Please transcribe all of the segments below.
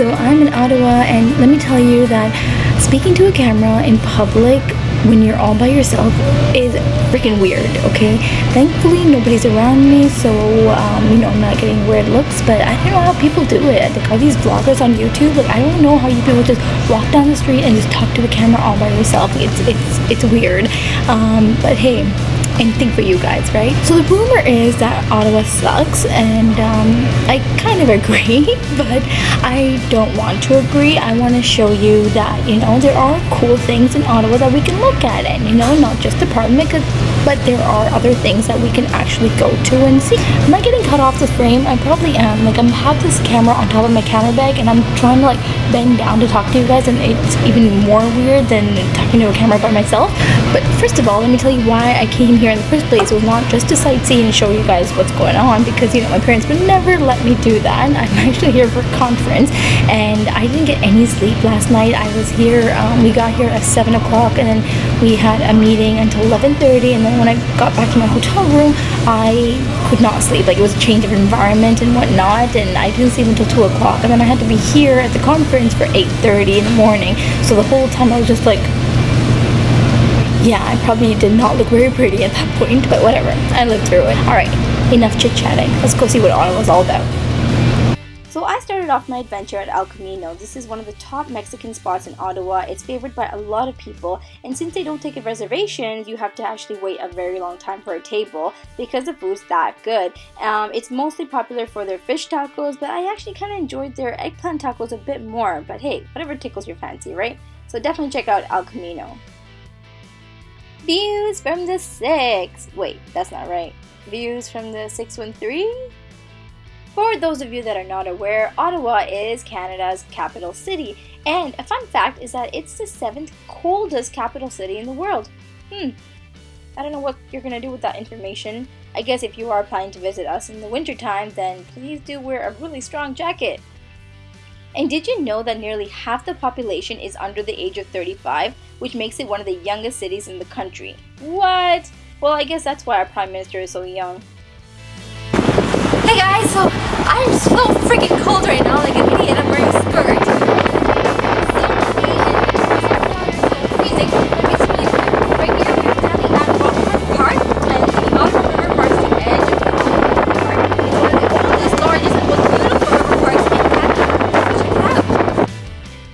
So I'm in Ottawa, and let me tell you that speaking to a camera in public when you're all by yourself is freaking weird, okay? Thankfully, nobody's around me, so, I'm not getting weird looks, but I don't know how people do it. Like, all these vloggers on YouTube, like, I don't know how you people just walk down the street and just talk to the camera all by yourself. It's weird. But hey, anything for you guys, right? So the rumor is that Ottawa sucks, and I kind of agree, but I don't want to agree. I want to show you that, there are cool things in Ottawa that we can look at, and, not just the Parliament, but there are other things that we can actually go to and see. Am I getting cut off the frame? I probably am. Like, I have this camera on top of my camera bag, and I'm trying to, bend down to talk to you guys, and it's even more weird than talking to a camera by myself. But first of all, let me tell you why I came here in the first place. It was not just to sightsee and show you guys what's going on, because my parents would never let me do that. I'm actually here for a conference, and I didn't get any sleep last night. I was here, we got here at 7 o'clock, and then we had a meeting until 11:30, and then when I got back to my hotel room, I could not sleep. Like, it was a change of environment and whatnot, and I didn't sleep until 2 o'clock, and then I had to be here at the conference for 8:30 in the morning. So the whole time I was just like, yeah, I probably did not look very pretty at that point, but whatever. I lived through it. Alright, enough chit-chatting. Let's go see what Ottawa's all about. So I started off my adventure at El Camino. This is one of the top Mexican spots in Ottawa. It's favored by a lot of people, and since they don't take a reservation, you have to actually wait a very long time for a table because the food's that good. It's mostly popular for their fish tacos, but I actually kind of enjoyed their eggplant tacos a bit more. But hey, whatever tickles your fancy, right? So definitely check out El Camino. Views from the 6. Wait, that's not right. Views from the 613? For those of you that are not aware, Ottawa is Canada's capital city. And a fun fact is that it's the 7th coldest capital city in the world. I don't know what you're going to do with that information. I guess if you are planning to visit us in the wintertime, then please do wear a really strong jacket. And did you know that nearly half the population is under the age of 35, which makes it one of the youngest cities in the country? What? Well, I guess that's why our Prime Minister is so young. Hey guys, so I'm so freaking cold right now, like an idiot. I'm wearing a skirt. It's so freezing, but it's really cool. Right here, we're standing at Rockland Park, and the Ottawa River marks the edge of the Rockland Park. It's one of the oldest, largest, and most beautiful river parks in Canada. Check it out.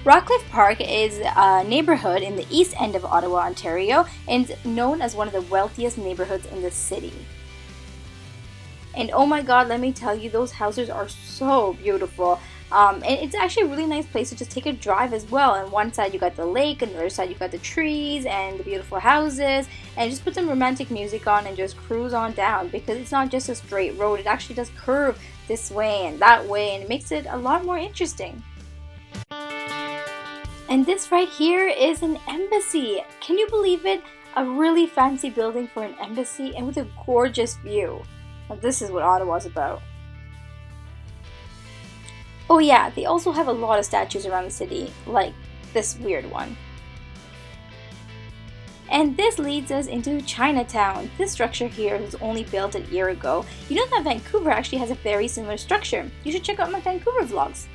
Rockland Park is a neighborhood in the east end of Ottawa, Ontario, and is known as one of the wealthiest neighborhoods in the city. And oh my god, let me tell you, those houses are so beautiful. And it's actually a really nice place to just take a drive as well. On one side you got the lake, on the other side you got the trees and the beautiful houses. And just put some romantic music on and just cruise on down, because it's not just a straight road. It actually does curve this way and that way, and it makes it a lot more interesting. And this right here is an embassy. Can you believe it? A really fancy building for an embassy, and with a gorgeous view. Now, this is what Ottawa's about. Oh yeah, they also have a lot of statues around the city, like this weird one. And this leads us into Chinatown. This structure here was only built a year ago. You know that Vancouver actually has a very similar structure. You should check out my Vancouver vlogs.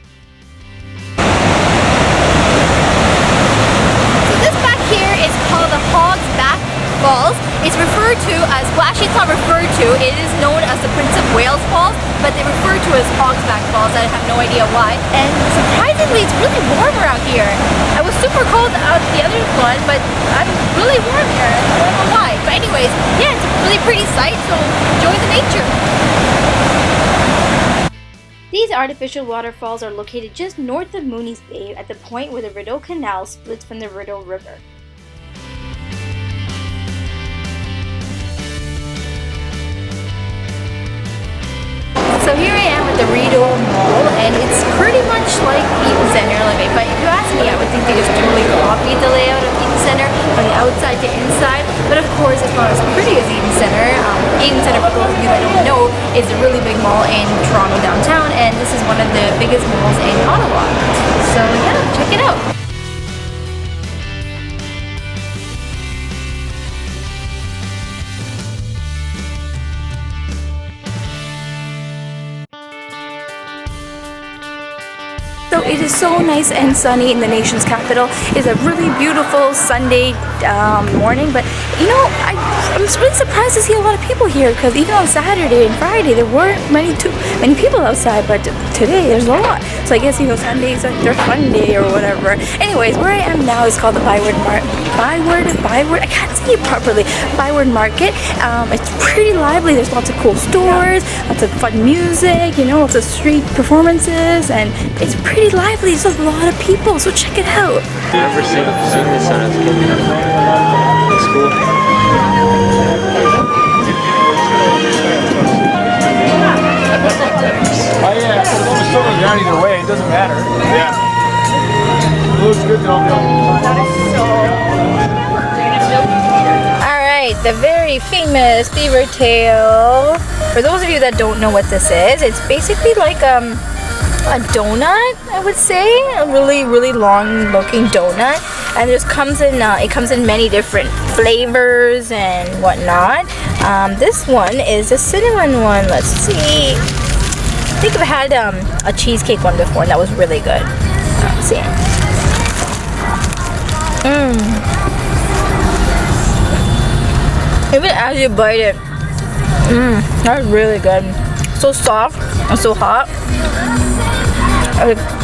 So this back here is called the Hog's Back Falls. It's referred to as, well actually it's not referred to, it is known as the Prince of Wales Falls, but they refer to it as Hog's Back Falls. I have no idea why. And surprisingly, it's really warm around here. I was super cold out the other one, but I'm really warm here. I don't know why. But anyways, yeah, it's a really pretty sight, so enjoy the nature. These artificial waterfalls are located just north of Mooney's Bay at the point where the Rideau Canal splits from the Rideau River. So here I am at the Rideau Mall, and it's pretty much like Eaton Centre, but if you ask me, I would think they just totally copied the layout of Eaton Centre from the outside to inside, but of course it's not as pretty as Eaton Centre. Eaton Centre, for those of you that don't know, is a really big mall in Toronto downtown, and this is one of the biggest malls in Ottawa. So yeah, check it out. though it is so nice and sunny in the nation's capital. It's a really beautiful Sunday morning, but you know, I'm really surprised to see a lot of people here, because even on Saturday and Friday there weren't too many people outside, but today there's a lot. So I guess, you know, Sundays are their fun day or whatever. Anyways, where I am now is called the Byward I can't say it properly. Byward Market. It's pretty lively. There's lots of cool stores, lots of fun music, you know, lots of street performances, and it's pretty lively. There's a lot of people, so check it out. I've never seen this on its kid. That's cool. Oh yeah, as long as it's totally down either way, it doesn't matter. Yeah. It looks good though. Alright, the very famous beaver tail. For those of you that don't know what this is, it's basically like a donut, I would say. A really, really long looking donut. And it comes in many different flavors and whatnot. This one is a cinnamon one. Let's see. I think I've had a cheesecake one before, and that was really good. Let's see. Even as you bite it, that's really good. So soft and so hot.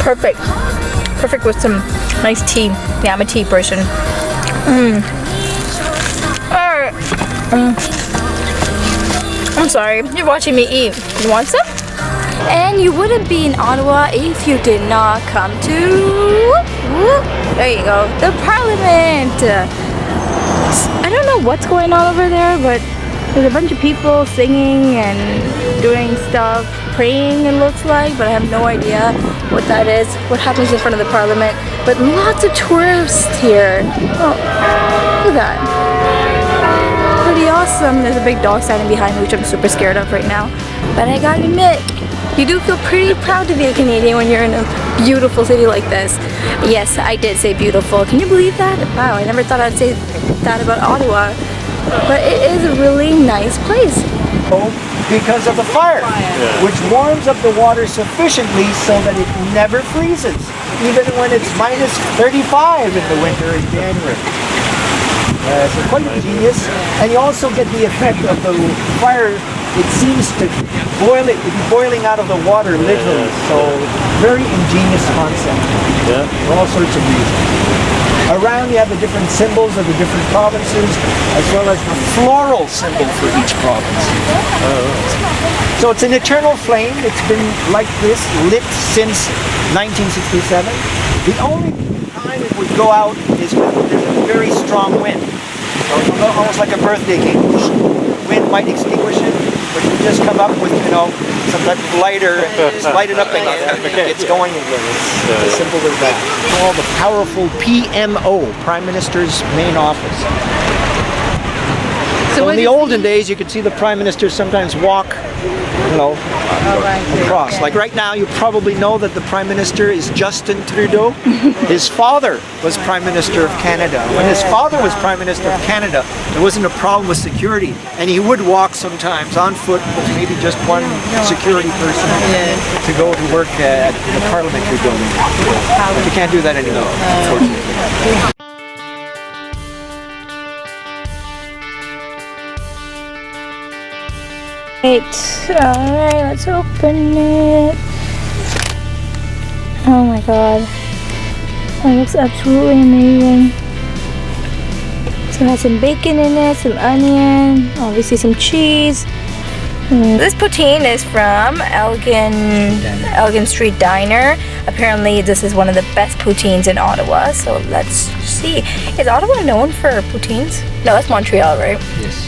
Perfect with some nice tea. Yeah, I'm a tea person. Alright. I'm sorry, you're watching me eat. You want some? And you wouldn't be in Ottawa if you did not come to, there you go, the Parliament. I don't know what's going on over there, but there's a bunch of people singing and doing stuff, praying it looks like, but I have no idea what that is, what happens in front of the Parliament. But lots of tourists here. Oh, look at that. Pretty awesome. There's a big dog standing behind me, which I'm super scared of right now. But I gotta admit, you do feel pretty proud to be a Canadian when you're in a beautiful city like this. Yes, I did say beautiful. Can you believe that? Wow, I never thought I'd say that about Ottawa. But it is a really nice place. Because of the fire, which warms up the water sufficiently so that it never freezes, even when it's minus 35 in the winter in January. So quite ingenious, and you also get the effect of the fire. It seems to be boiling out of the water literally. So very ingenious concept. Yeah. For all sorts of reasons. Around you have the different symbols of the different provinces, as well as the floral symbol for each province. So it's an eternal flame. It's been like this, lit since 1967. The only time it would go out is when there's a very strong wind. So almost like a birthday cake. Wind might extinguish it, but you just come up with, you know, some type of lighter and just light it up again. It's going again. It's as simple as that. Called the powerful PMO, Prime Minister's main office. So in the olden days, you could see the Prime Minister sometimes walk, you know, across. Like right now, you probably know that the Prime Minister is Justin Trudeau. His father was Prime Minister of Canada. When his father was Prime Minister of Canada, there wasn't a problem with security, and he would walk sometimes on foot with maybe just one security person to go to work at the parliamentary building. But you can't do that anymore, unfortunately. Alright, let's open it. Oh my god. That looks absolutely amazing. So it has some bacon in it, some onion, obviously some cheese. This poutine is from Elgin Street Diner. Apparently this is one of the best poutines in Ottawa, so let's see. Is Ottawa known for poutines? No, that's Montreal, right? Yes.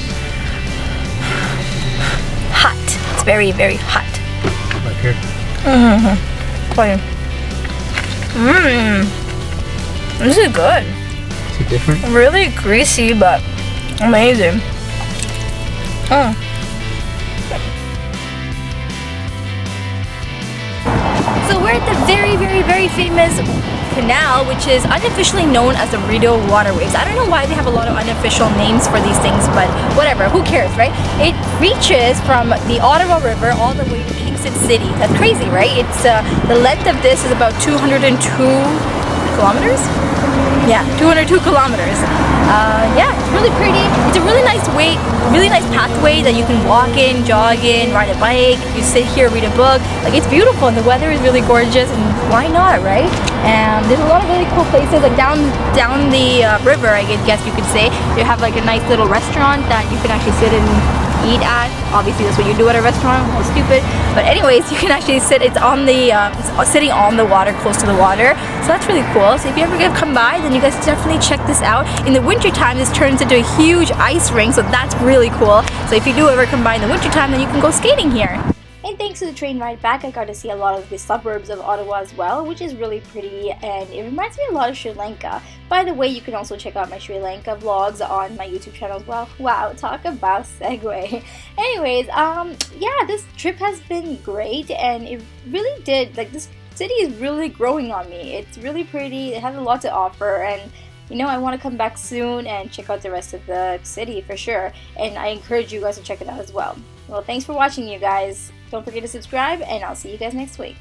Hot. It's very, very hot. Like here. This is good. Is it different? Really greasy, but amazing. So we're at the very, very, very famous canal, which is unofficially known as the Rideau Waterways. I don't know why they have a lot of unofficial names for these things, but whatever, who cares, right? It reaches from the Ottawa River all the way to Kingston massive city. That's crazy, right? It's the length of this is about 202 kilometers. Yeah, 202 kilometers. Yeah, it's really pretty. It's a really nice way, really nice pathway that you can walk in, jog in, ride a bike. You sit here, read a book. Like, it's beautiful, and the weather is really gorgeous. And why not, right? And there's a lot of really cool places, like down the river, I guess you could say. They have like a nice little restaurant that you can actually sit and eat at. Obviously, that's what you do at a restaurant. That's stupid. But anyways, you can actually sit. It's on the sitting on the water, close to the water. So that's really cool. So if you ever come by, then you guys definitely check this out. In the winter time, this turns into a huge ice rink. So that's really cool. So if you do ever come by in the winter time, then you can go skating here. And thanks to the train ride back, I got to see a lot of the suburbs of Ottawa as well, which is really pretty, and it reminds me a lot of Sri Lanka. By the way, you can also check out my Sri Lanka vlogs on my YouTube channel as well. Wow, talk about segue. Anyways, yeah, this trip has been great, and it really did, like, this city is really growing on me. It's really pretty, it has a lot to offer, and you know, I want to come back soon and check out the rest of the city for sure, and I encourage you guys to check it out as well. Well, thanks for watching, you guys. Don't forget to subscribe, and I'll see you guys next week.